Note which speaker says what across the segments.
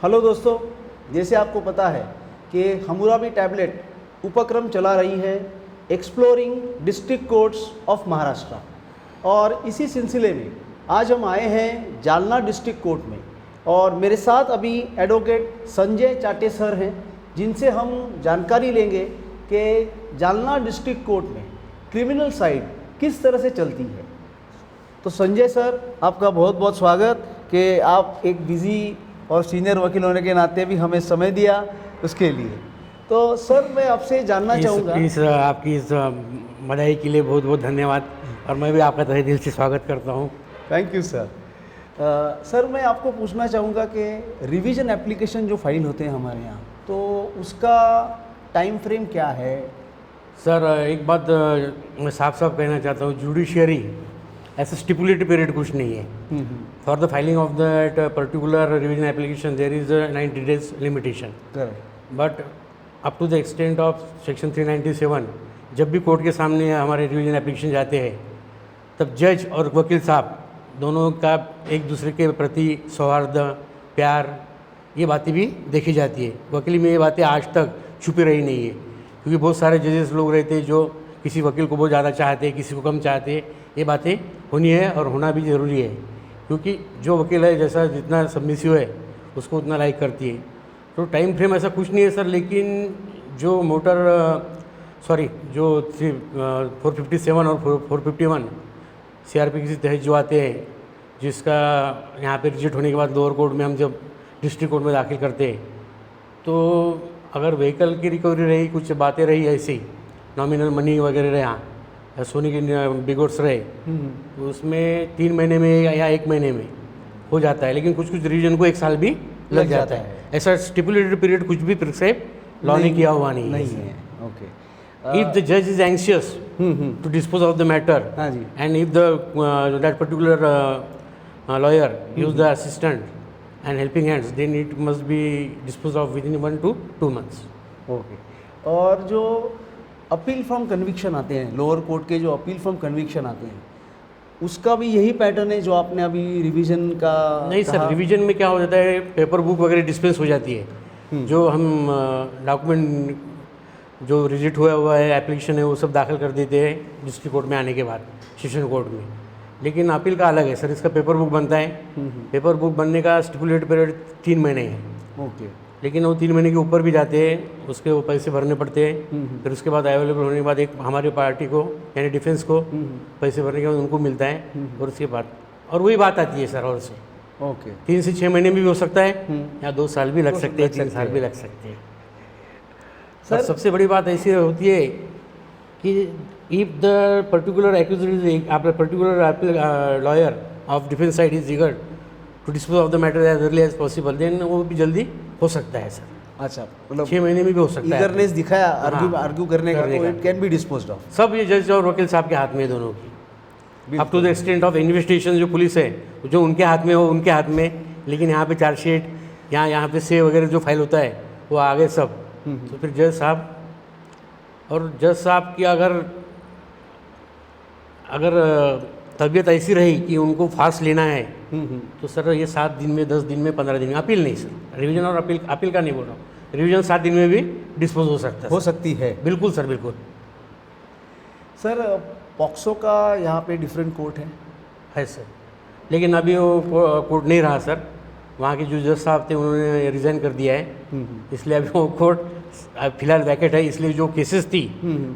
Speaker 1: Hello दोस्तों, जैसे आपको पता है कि हम्मुराबी टैबलेट उपक्रम चला रही है exploring district courts of Maharashtra, और इसी सिलसिले में आज हम आए हैं जालना डिस्ट्रिक्ट कोर्ट में। और मेरे साथ अभी एडवोकेट संजय चाटे सर हैं, जिनसे हम जानकारी लेंगे कि जालना डिस्ट्रिक्ट कोर्ट में क्रिमिनल साइड किस तरह से चलती है। तो संजय सर, आपका बहुत बहुत स्वागत कि आप एक बिज़ी और सीनियर वकील होने के नाते भी हमें समय दिया उसके लिए। तो सर, मैं आपसे जानना चाहूँगा।
Speaker 2: आपकी इस बधाई के लिए बहुत बहुत धन्यवाद, और मैं भी आपका तहे दिल से स्वागत करता हूँ।
Speaker 1: Thank you sir. सर, मैं आपको पूछना चाहूँगा कि रिवीजन एप्लीकेशन जो फाइल होते हैं हमारे यहाँ, तो उसका टाइम फ्रेम क्या है?
Speaker 2: सर, एक बात मैं साफ साफ कहना चाहता हूँ, जुडिशियरी ऐसा स्टिपुलेटेड पीरियड कुछ नहीं है। For the filing of that particular revision application there is 90 days limitation. But up to the extent of section 397, जब भी कोर्ट के सामने हमारे रिवीजन एप्लीकेशन जाते हैं, तब जज और वकील साहब दोनों का एक दूसरे के प्रति सौहार्द, प्यार, ये बातें भी देखी जाती है। वकील में ये बातें आज तक छुपी रही नहीं है, क्योंकि बहुत सारे जजेस लोग रहते हैं जो किसी वकील को बहुत ज़्यादा चाहते हैं, किसी को कम चाहते हैं। ये बातें होनी है और होना भी ज़रूरी है, क्योंकि जो वकील है जैसा जितना सबमिसिव है उसको उतना लाइक करती है। तो टाइम फ्रेम ऐसा कुछ नहीं है सर, लेकिन जो जो 457 और 451 CRP के तहत जो आते हैं, जिसका यहाँ पे रिजेक्ट होने के बाद लोअर कोर्ट में हम जब डिस्ट्रिक्ट कोर्ट में दाखिल करते हैं, तो अगर व्हीकल की रिकवरी रही, कुछ बातें रही ऐसी नॉमिनल मनी वगैरह रहे, यहाँ सोने की बिगोट्स रहे, तो उसमें 3 महीने में या 1 महीने में हो जाता है। लेकिन कुछ कुछ रीजन को 1 साल भी लग जाता है। ऐसा स्टिपुलेटेड पीरियड कुछ भी प्रिस्क्राइब लॉ ने किया हुआ नहीं है।
Speaker 1: Okay.
Speaker 2: If the judge is anxious to dispose of the matter, and if that particular lawyer use the assistant and helping hands, then it must be disposed of within 1 to 2 months.
Speaker 1: Okay. और जो appeal from conviction आते हैं, lower court के जो appeal from conviction आते हैं, उसका भी यही पैटर्न है जो आपने अभी रिवीजन का?
Speaker 2: नहीं सर, रिवीजन में क्या हो जाता है, पेपर बुक वगैरह डिस्पेंस हो जाती है। जो हम डॉक्यूमेंट जो रिजेक्ट हुआ है एप्लीकेशन है, वो सब दाखिल कर देते हैं डिस्ट्रिक्ट कोर्ट में आने के बाद, सेशन कोर्ट में। लेकिन अपील का अलग है सर, इसका पेपर बुक बनता है। पेपर बुक बनने का स्टिपुलेटेड पीरियड 3 महीने है।
Speaker 1: ओके।
Speaker 2: लेकिन वो 3 महीने के ऊपर भी जाते हैं, उसके वो पैसे भरने पड़ते हैं। फिर उसके बाद अवेलेबल होने के बाद एक हमारी पार्टी को, यानी डिफेंस को पैसे भरने के बाद उनको मिलता है। और उसके बाद और वही बात आती है सर, और से
Speaker 1: ओके
Speaker 2: 3 से 6 महीने भी हो सकता है, या 2 साल भी लग सकते हैं, 3 साल भी लग सकते हैं सर। सबसे बड़ी बात ऐसी होती है कि if the particular particular lawyer of defence side is eager to dispose of the matter as early as possible, then वो भी जल्दी हो सकता है सर।
Speaker 1: अच्छा, मतलब
Speaker 2: 6 महीने में भी हो सकता है।
Speaker 1: ईगरनेस दिखाया आर्ग्यू करने का, तो it can be disposed of.
Speaker 2: सब ये जज और वकील साहब के हाथ में है दोनों की। Up to the extent of investigation जो पुलिस है, जो उनके हाथ में हो उनके हाथ में। लेकिन यहाँ पे चार्जशीट, यहाँ पे से वगैरह जो फाइल होता है वो आगे सब। तो फिर जज साहब की अगर तबीयत ऐसी रही कि उनको फास्ट लेना है, तो सर ये 7 दिन में, 10 दिन में, 15 दिन में, अपील नहीं सर, रिवीजन और अपील का नहीं बोल रहा हूँ, रिवीजन 7 दिन में भी डिस्पोज हो सकती है। बिल्कुल सर, बिल्कुल।
Speaker 1: सर, पॉक्सो का यहाँ पे डिफरेंट कोर्ट है
Speaker 2: सर, लेकिन अभी वो कोर्ट नहीं रहा सर। वहाँ के जो जज साहब थे उन्होंने रिज़ाइन कर दिया है, इसलिए अभी वो कोर्ट फिलहाल वैकेट है। इसलिए जो केसेस थी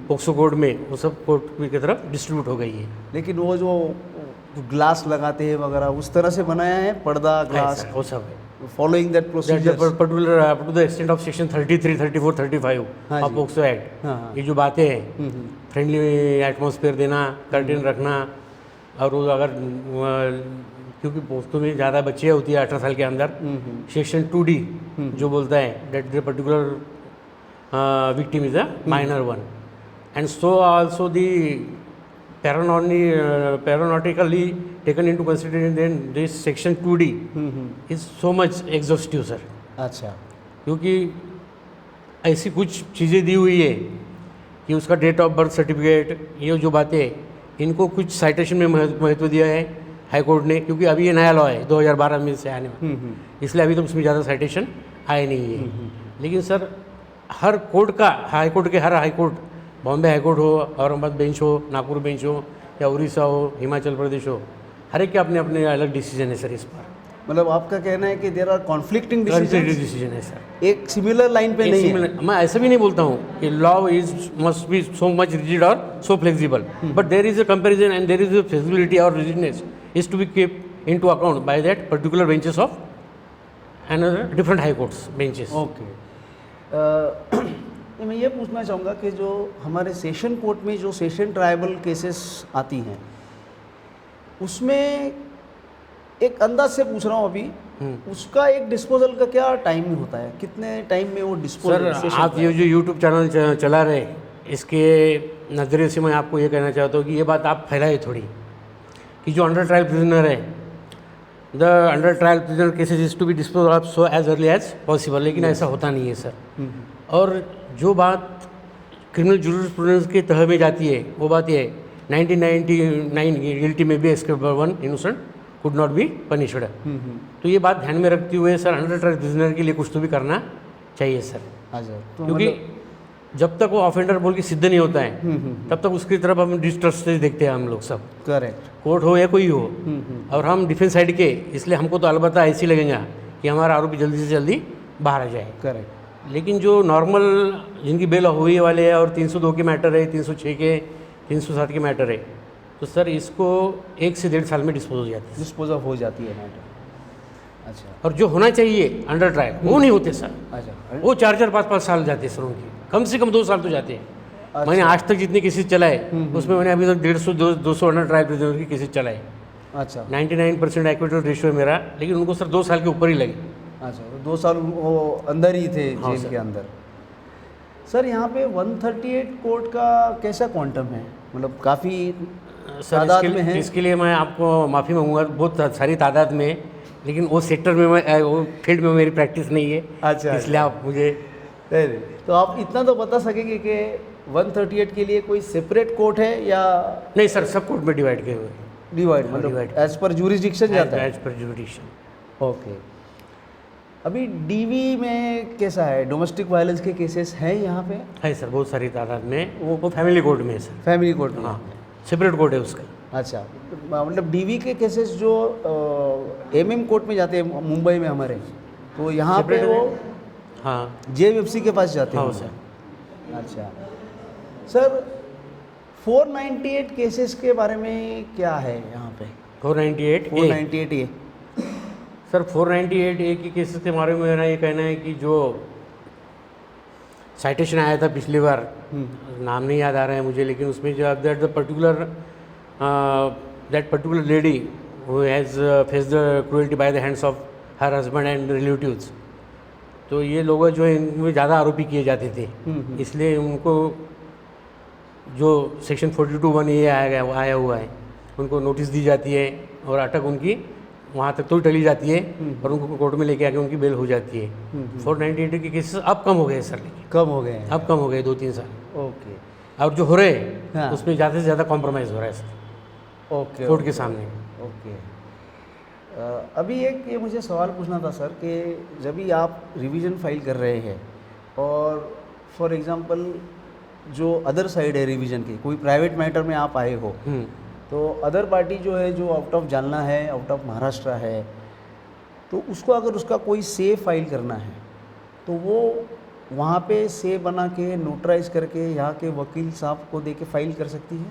Speaker 2: पॉक्सो कोर्ट में, वो सब कोर्ट की तरफ डिस्ट्रीब्यूट हो गई है।
Speaker 1: लेकिन वो जो ग्लास लगाते हैं वगैरह, उस तरह से बनाया है, पर्दा ग्लास,
Speaker 2: वो सब है,
Speaker 1: following that procedure
Speaker 2: particular up to the extent of section 33, 34, 35 of POCSO act. ये जो बातें हैं, फ्रेंडली एटमॉस्फेयर देना, कर्टेन रखना, और वो अगर क्योंकि पोस्टों में ज़्यादा बच्चे होती है 18 साल के अंदर, सेक्शन 2D जो बोलता है that the particular victim is a minor one, and so also the paranormatically taken into consideration, then this section 2D is so much exhaustive sir।
Speaker 1: अच्छा,
Speaker 2: क्योंकि ऐसी कुछ चीज़ें दी हुई है कि उसका डेट ऑफ बर्थ सर्टिफिकेट, ये जो बातें, इनको कुछ साइटेशन में महत्व दिया है, हाई कोर्ट ने, क्योंकि अभी ये नया लॉ है 2012 में से आने में, इसलिए अभी तो उसमें ज़्यादा साइटेशन आए नहीं है। लेकिन सर हर कोर्ट का, हाई कोर्ट के हर high court, Bombay high court हो, औरंगाबाद बेंच हो, नागपुर बेंच हो, या उड़ीसा हो, हिमाचल प्रदेश हो, हर एक के अपने अपने अलग डिसीजन है सर इस पर।
Speaker 1: मतलब आपका कहना है कि देर आर कॉन्फ्लिक्टिंग
Speaker 2: डिसीजन है सर,
Speaker 1: एक सिमिलर लाइन पे नहीं है।
Speaker 2: मैं ऐसा भी नहीं बोलता हूँ कि law is must be so much rigid और so flexible, but there is a comparison and there is a flexibility और rigidness is to be keep into account by that particular benches of and different high courts benches.
Speaker 1: Okay, मैं ये पूछना चाहूँगा कि जो हमारे session court में जो सेशन ट्राइबल केसेस आती हैं, उसमें एक अंदाज से पूछ रहा हूँ अभी, उसका एक डिस्पोजल का क्या टाइम होता है, कितने टाइम में वो डिस्पोजल?
Speaker 2: सर आप ये जो यूट्यूब चैनल चला रहे, इसके नज़रिए से मैं आपको ये कहना चाहता हूँ कि ये बात आप फैलाए थोड़ी, कि जो अंडर ट्रायल प्रिजनर है, the under trial prisoner cases is to be dispose of so as early as possible, लेकिन ऐसा होता नहीं है सर। और जो बात क्रिमिनल जूरिस्प्रूडेंस के तह में जाती है, वो बात ये है 1999 गिल्टी में भी escape one innocent could not be punished. तो ये बात ध्यान में रखते हुए सर अंडर ट्रायल प्रिजनर के लिए कुछ तो भी करना चाहिए सर।
Speaker 1: तो
Speaker 2: क्योंकि जब तक वो ऑफेंडर बोल के सिद्ध नहीं होता है तब तक उसकी तरफ हम डिस्ट्रस्ट से देखते हैं हम लोग सब,
Speaker 1: करेक्ट,
Speaker 2: कोर्ट हो या कोई हो। और हम डिफेंस साइड के, इसलिए हमको तो अलबत्ता ऐसे लगेगा कि हमारा आरोपी जल्दी से जल्दी बाहर आ जाए।
Speaker 1: करेक्ट।
Speaker 2: लेकिन जो नॉर्मल जिनकी बेल हुई वाले है और 302 के मैटर है, 306 के, 307 के मैटर है, तो सर इसको 1 से 1.5 साल में डिस्पोज हो जाती है,
Speaker 1: डिस्पोज ऑफ हो जाती है मैटर। अच्छा।
Speaker 2: और जो होना चाहिए अंडर ट्रायल वो नहीं होते सर।
Speaker 1: अच्छा,
Speaker 2: वो 4-4, 5-5 साल जाते हैं सर उनकी, कम से कम 2 साल तो जाते हैं।
Speaker 1: अच्छा।
Speaker 2: मैंने आज तक जितने केसेस चलाए उसमें मैंने अभी तक 150-200 अंडर ट्रायल प्रिजनर की केसेस चलाए।
Speaker 1: अच्छा,
Speaker 2: 99% एक्विटल रेशियो है मेरा, लेकिन उनको सर 2 साल के ऊपर ही लगे।
Speaker 1: अच्छा, तो 2 साल वो अंदर ही थे,
Speaker 2: हाँ
Speaker 1: जेल
Speaker 2: सर।
Speaker 1: के अंदर। सर यहाँ पे 138 कोर्ट का कैसा क्वांटम है, मतलब काफ़ी
Speaker 2: सर
Speaker 1: तादाद में है?
Speaker 2: इसके लिए मैं आपको माफ़ी मांगूंगा, बहुत सारी तादाद में है, लेकिन वो सेक्टर में मैं, वो फील्ड में मेरी प्रैक्टिस नहीं है।
Speaker 1: अच्छा,
Speaker 2: इसलिए आप मुझे
Speaker 1: नहीं, तो आप इतना तो बता सकेंगे कि 138 के लिए कोई सेपरेट कोर्ट है या
Speaker 2: नहीं सर, सब कोर्ट में डिवाइड किए हुए हैं,
Speaker 1: डिवाइड, मतलब
Speaker 2: divide।
Speaker 1: एज पर जुरिस्डिक्शन जाता है?
Speaker 2: As per जुडिशन।
Speaker 1: ओके। अभी डीवी में कैसा है, डोमेस्टिक वायलेंस के केसेस हैं यहाँ पे?
Speaker 2: है सर, बहुत सारी तादाद में। वो फैमिली कोर्ट में है सर,
Speaker 1: फैमिली कोर्ट में?
Speaker 2: हाँ, सेपरेट कोर्ट है उसका।
Speaker 1: अच्छा, मतलब डीवी के केसेस जो एमएम कोर्ट में जाते हैं मुंबई में हमारे, तो यहाँ पे
Speaker 2: Separate
Speaker 1: वो
Speaker 2: हाँ
Speaker 1: जेएफसी के पास जाते हैं?
Speaker 2: हाँ सर।
Speaker 1: अच्छा सर, 498 केसेस के बारे में क्या है यहाँ पे?
Speaker 2: 498
Speaker 1: ए
Speaker 2: सर, 498 ए के केसेस के बारे में मेरा ये कहना है कि जो साइटेशन आया था पिछली बार, नाम नहीं याद आ रहा है मुझे, लेकिन उसमें जो that particular lady who has face the cruelty by the hands of her husband and relatives, तो ये लोग जो है इनमें ज़्यादा आरोपी किए जाते थे, इसलिए उनको जो सेक्शन 42(1) ये आया हुआ है, उनको नोटिस दी जाती है और अटक उनकी वहाँ तक तो टली जाती है और उनको कोर्ट में लेके आके उनकी बेल हो जाती है। 498 के केसेस अब कम हो गए सर, लेकिन
Speaker 1: कम हो गए हैं?
Speaker 2: अब कम हो गए 2-3 साल।
Speaker 1: ओके।
Speaker 2: और जो हो रहे हैं
Speaker 1: हाँ।
Speaker 2: उसमें ज़्यादा से ज़्यादा कॉम्प्रोमाइज़ हो रहा है सर,
Speaker 1: ओके,
Speaker 2: कोर्ट के सामने।
Speaker 1: ओके। अभी एक ये मुझे सवाल पूछना था सर कि जब भी आप रिवीजन फाइल कर रहे हैं और फॉर एग्जांपल जो अदर साइड है रिवीजन की, कोई प्राइवेट मैटर में आप आए हो, तो अदर पार्टी जो है, जो आउट ऑफ जालना है, आउट ऑफ महाराष्ट्र है, तो उसको अगर उसका कोई से फाइल करना है तो वो वहाँ पे से बना के नोटराइज करके यहाँ के वकील साहब को दे के फाइल कर सकती है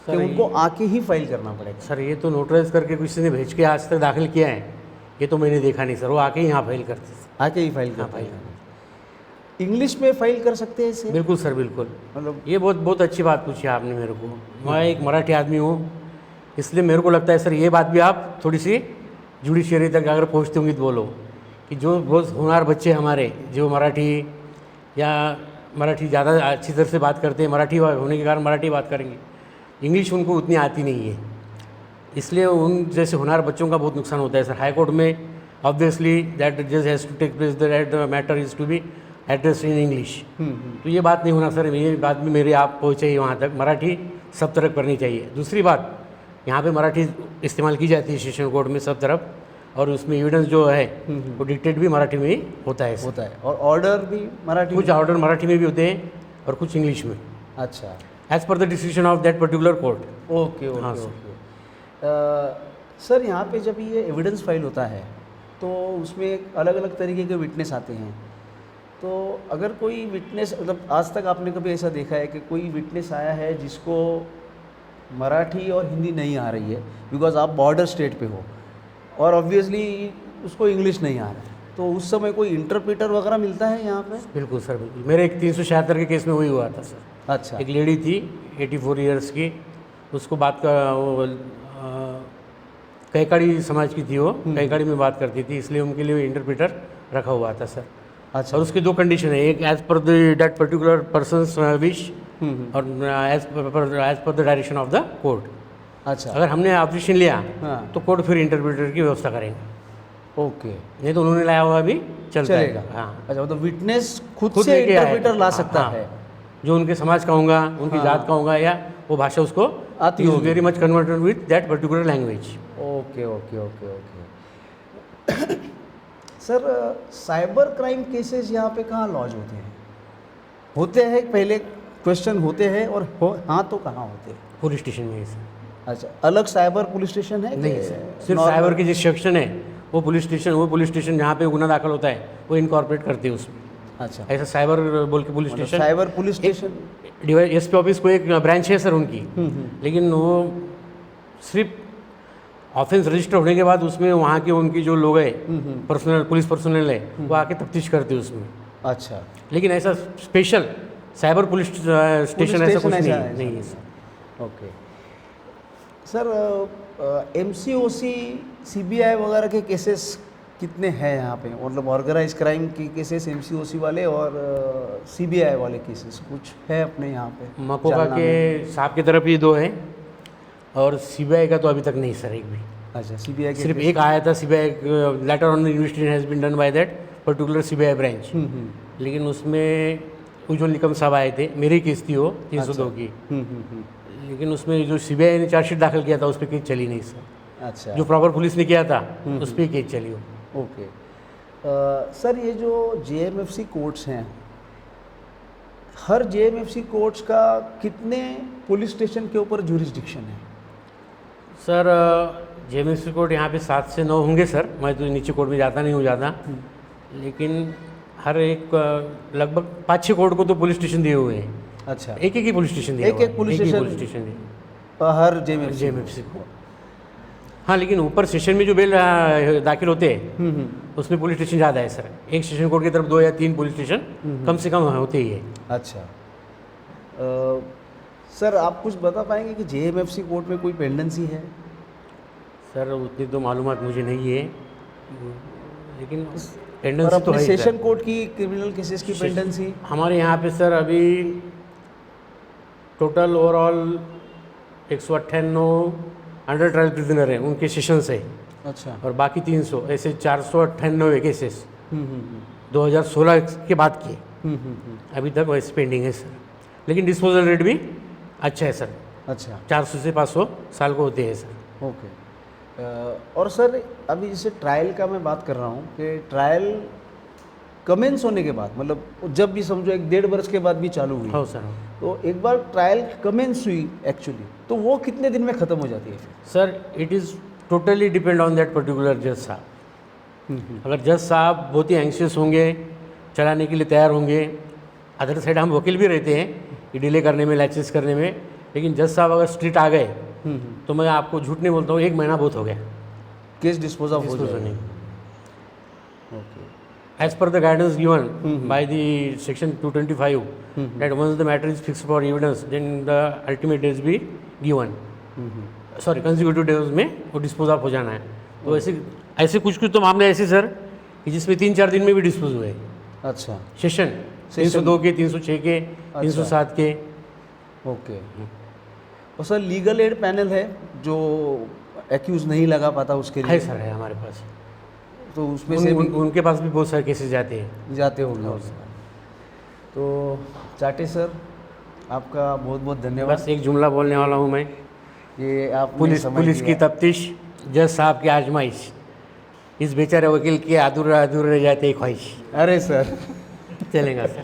Speaker 1: कि उनको आके ही फाइल करना पड़ेगा?
Speaker 2: सर ये तो नोटराइज करके किसी ने भेज के आज तक दाखिल किया है, ये तो मैंने देखा नहीं सर। वो आके ही यहाँ फाइल करते थे,
Speaker 1: आके ही फाइल
Speaker 2: हाँ
Speaker 1: करते
Speaker 2: फाइल
Speaker 1: हैं। इंग्लिश में फाइल कर सकते हैं इसे?
Speaker 2: बिल्कुल सर, बिल्कुल।
Speaker 1: मतलब
Speaker 2: ये बहुत अच्छी बात पूछी आपने मेरे को। मैं एक मराठी आदमी हूँ, इसलिए मेरे को लगता है सर ये बात भी आप थोड़ी सी जुडिशियरी तक अगर पहुँचते होंगी तो बोलो कि जो बहुत होनहार बच्चे हमारे जो मराठी ज़्यादा अच्छी तरह से बात करते हैं, मराठी होने के कारण मराठी बात करेंगे, इंग्लिश उनको उतनी आती नहीं है, इसलिए उन जैसे होनहार बच्चों का बहुत नुकसान होता है सर। हाई कोर्ट में ऑब्वियसली दैट जज has to take place that matter is to be address in English. तो ये बात नहीं होना सर, ये बात भी मेरे आप पहुँचे ही वहाँ तक, मराठी सब तरह करनी चाहिए। दूसरी बात यहाँ पे मराठी इस्तेमाल की जाती है सेशन कोर्ट में सब तरफ, और उसमें एविडेंस जो है वो डिक्टेट भी मराठी में ही होता है।
Speaker 1: होता है और ऑर्डर भी मराठी
Speaker 2: कुछ ऑर्डर मराठी में भी होते हैं और कुछ इंग्लिश में,
Speaker 1: अच्छा,
Speaker 2: एज पर the decision of that particular court.
Speaker 1: Okay okay
Speaker 2: हाँ, सर।
Speaker 1: ओके। सर यहाँ पे जब ये एविडेंस फाइल होता है तो उसमें अलग अलग तरीके के विटनेस आते हैं, तो अगर कोई विटनेस, मतलब आज तक आपने कभी ऐसा देखा है कि कोई विटनेस आया है जिसको मराठी और हिंदी नहीं आ रही है, बिकॉज आप बॉर्डर स्टेट पे हो और ऑब्वियसली उसको इंग्लिश नहीं आ रहा है, तो उस समय कोई इंटरप्रेटर वगैरह मिलता है यहाँ पे?
Speaker 2: बिल्कुल सर, बिल्कुल। मेरे एक 376 के केस में वही हुआ था सर।
Speaker 1: अच्छा,
Speaker 2: एक लेडी थी 84 ईयर्स की, उसको बात का वो कैकाड़ी समाज की थी, वो कैकाड़ी में बात करती थी, इसलिए उनके लिए इंटरप्रेटर रखा हुआ था सर।
Speaker 1: अच्छा,
Speaker 2: और उसकी दो कंडीशन है, एक एज पर दैट पर्टिकुलर पर्सनस विश और एज पर the direction of the court.
Speaker 1: अच्छा,
Speaker 2: अगर हमने ऑब्जेक्शन लिया
Speaker 1: हाँ,
Speaker 2: तो कोर्ट फिर इंटरप्रेटर की व्यवस्था करेंगे,
Speaker 1: ओके,
Speaker 2: नहीं तो उन्होंने लाया हुआ भी
Speaker 1: चलेगा।
Speaker 2: हाँ,
Speaker 1: अच्छा, मतलब विटनेस खुद
Speaker 2: खुद
Speaker 1: से
Speaker 2: लेके आया
Speaker 1: इंटरप्रेटर ला
Speaker 2: हाँ,
Speaker 1: सकता
Speaker 2: हाँ।
Speaker 1: है,
Speaker 2: जो उनके समाज का होगा, उनकी
Speaker 1: हाँ।
Speaker 2: जात का होगा, या वो भाषा उसको
Speaker 1: आती होगी।
Speaker 2: Very much converted with that particular language.
Speaker 1: Okay okay okay okay. Sir, cyber crime cases यहाँ पे कहाँ लॉज होते हैं? होते हैं, पहले क्वेश्चन होते हैं, और हाँ तो कहाँ होते हैं?
Speaker 2: पुलिस स्टेशन में ही सर।
Speaker 1: अच्छा, अलग साइबर पुलिस स्टेशन है
Speaker 2: नहीं
Speaker 1: कि
Speaker 2: सर, सिर्फ
Speaker 1: normal?
Speaker 2: साइबर की जिस सेक्शन है वो पुलिस स्टेशन जहाँ पे गुना दाखिल होता है वो इनकॉर्पोरेट करते हैं उसमें।
Speaker 1: अच्छा,
Speaker 2: ऐसा साइबर बोल के पुलिस
Speaker 1: मतलब
Speaker 2: station,
Speaker 1: cyber police station.
Speaker 2: SP office को एक ब्रांच है सर उनकी, लेकिन वो सिर्फ ऑफेंस रजिस्टर होने के बाद उसमें वहाँ के उनकी जो लोग है पर्सनल पुलिस पर्सनल है वो आके तफ्तीश करते हैं उसमें।
Speaker 1: अच्छा,
Speaker 2: लेकिन ऐसा स्पेशल साइबर पुलिस स्टेशन ऐसा कुछ नहीं है, नहीं है sir.
Speaker 1: Okay sir, MCOC CBI वगैरह के केसेस कितने हैं यहाँ पे? मतलब ऑर्गेनाइज क्राइम के केसेस MCOC वाले और CBI वाले केसेस कुछ है अपने यहाँ पे?
Speaker 2: मकोका
Speaker 1: जालना
Speaker 2: के
Speaker 1: में?
Speaker 2: साहब की तरफ ही दो हैं और सीबीआई का तो अभी तक नहीं सर, एक भी।
Speaker 1: अच्छा, CBI के
Speaker 2: सिर्फ एक आया था CBI, letter on investigation has been done by that particular CBI branch, लेकिन उसमें उज्ज्वल निकम साहब आए थे, मेरी केस थी वो 302 की, लेकिन उसमें जो सीबीआई ने चार्जशीट दाखिल किया था उस पर केस चली नहीं सर।
Speaker 1: अच्छा,
Speaker 2: जो प्रॉपर पुलिस ने किया था उस पर केस चली हो।
Speaker 1: ओके। सर, ये जो JMFC कोर्ट्स हैं, हर JMFC कोर्ट्स का कितने पुलिस स्टेशन के ऊपर जुरिस्डिक्शन है?
Speaker 2: सर, जेएमएफसी कोर्ट यहाँ पे 7 से 9 होंगे सर, मैं तो नीचे कोर्ट में जाता नहीं हूँ ज़्यादा, लेकिन हर एक लगभग 5-6 कोर्ट को तो पुलिस स्टेशन दिए हुए हैं।
Speaker 1: अच्छा,
Speaker 2: एक ही पुलिस स्टेशन दिया
Speaker 1: एक
Speaker 2: हुआ है,
Speaker 1: पुलिस
Speaker 2: ही
Speaker 1: स्टेशन
Speaker 2: पुलिस स्टेशन दिया
Speaker 1: हर JMFC
Speaker 2: जेएमएफसी को। हाँ, लेकिन ऊपर सेशन में जो बेल दाखिल होते हैं उसमें पुलिस स्टेशन ज़्यादा है सर। एक सेशन कोर्ट की तरफ 2 या 3 पुलिस स्टेशन कम से कम होते ही है।
Speaker 1: अच्छा, सर आप कुछ बता पाएंगे कि JMFC कोर्ट में कोई पेंडेंसी है?
Speaker 2: सर, उतनी तो मालूमात मुझे नहीं है, लेकिन
Speaker 1: और
Speaker 2: टेंडेंसी तो
Speaker 1: अपने
Speaker 2: है ही
Speaker 1: सेशन
Speaker 2: सर।
Speaker 1: कोर्ट की क्रिमिनल केसेस की पेंडेंसी?
Speaker 2: हमारे यहाँ पे सर अभी total overall 198 under trial prisoner हैं, उनके सेशंस है,
Speaker 1: अच्छा,
Speaker 2: और बाकी 300 ऐसे 498 केसेस 2016 के बाद किए अभी तक वैसे पेंडिंग है सर। लेकिन डिस्पोजल रेट भी अच्छा है सर,
Speaker 1: अच्छा,
Speaker 2: 400 से 500 साल को होते हैं सर।
Speaker 1: ओके। और सर, अभी जैसे ट्रायल का मैं बात कर रहा हूँ कि ट्रायल कमेंस होने के बाद, मतलब जब भी समझो 1-1.5 वर्ष के बाद भी चालू हुई,
Speaker 2: हाँ सर।
Speaker 1: तो एक बार ट्रायल कमेंस हुई एक्चुअली, तो वो कितने दिन में ख़त्म हो जाती है फिर?
Speaker 2: Sir, it is totally depend on that particular जज साहब। अगर जज साहब बहुत ही एंशियस होंगे, चलाने के लिए तैयार होंगे, अदर साइड हम वकील भी रहते हैं कि डिले करने में, लाइसेंस करने में, लेकिन जज साहब अगर स्ट्रिक्ट आ गए तो मैं आपको झूठ नहीं बोलता हूँ, 1 महीना बहुत हो गया
Speaker 1: केस डिस्पोज ऑफ हो
Speaker 2: Dispose
Speaker 1: जाएगा।
Speaker 2: होने।
Speaker 1: Okay,
Speaker 2: As per the guidance given by the section 225, that once the matter is fixed for evidence, then the ultimate days be given. Sorry, consecutive days में वो डिस्पोज ऑफ हो जाना है। तो ऐसे कुछ तो मामले ऐसे सर कि जिसमें 3-4 दिन में भी डिस्पोज हुए।
Speaker 1: अच्छा,
Speaker 2: सेशन 302 के, 306 के, 307 के।
Speaker 1: ओके। और सर, लीगल एड पैनल है जो एक्यूज नहीं लगा पाता उसके
Speaker 2: है
Speaker 1: लिए?
Speaker 2: सर, है हमारे पास।
Speaker 1: तो उसमें से भी
Speaker 2: उनके पास भी बहुत सारे केसेस जाते हैं।
Speaker 1: जाते होंगे उसमें। तो चाटे सर, आपका बहुत बहुत धन्यवाद।
Speaker 2: बस एक जुमला बोलने वाला हूँ मैं
Speaker 1: ये आप
Speaker 2: पुलिस की तफ्तीश, जज साहब की आजमाइश, इस बेचारे वकील की अधूरे अधूरे रह जाते ख्वाहिश।
Speaker 1: अरे सर
Speaker 2: चलेगा सर।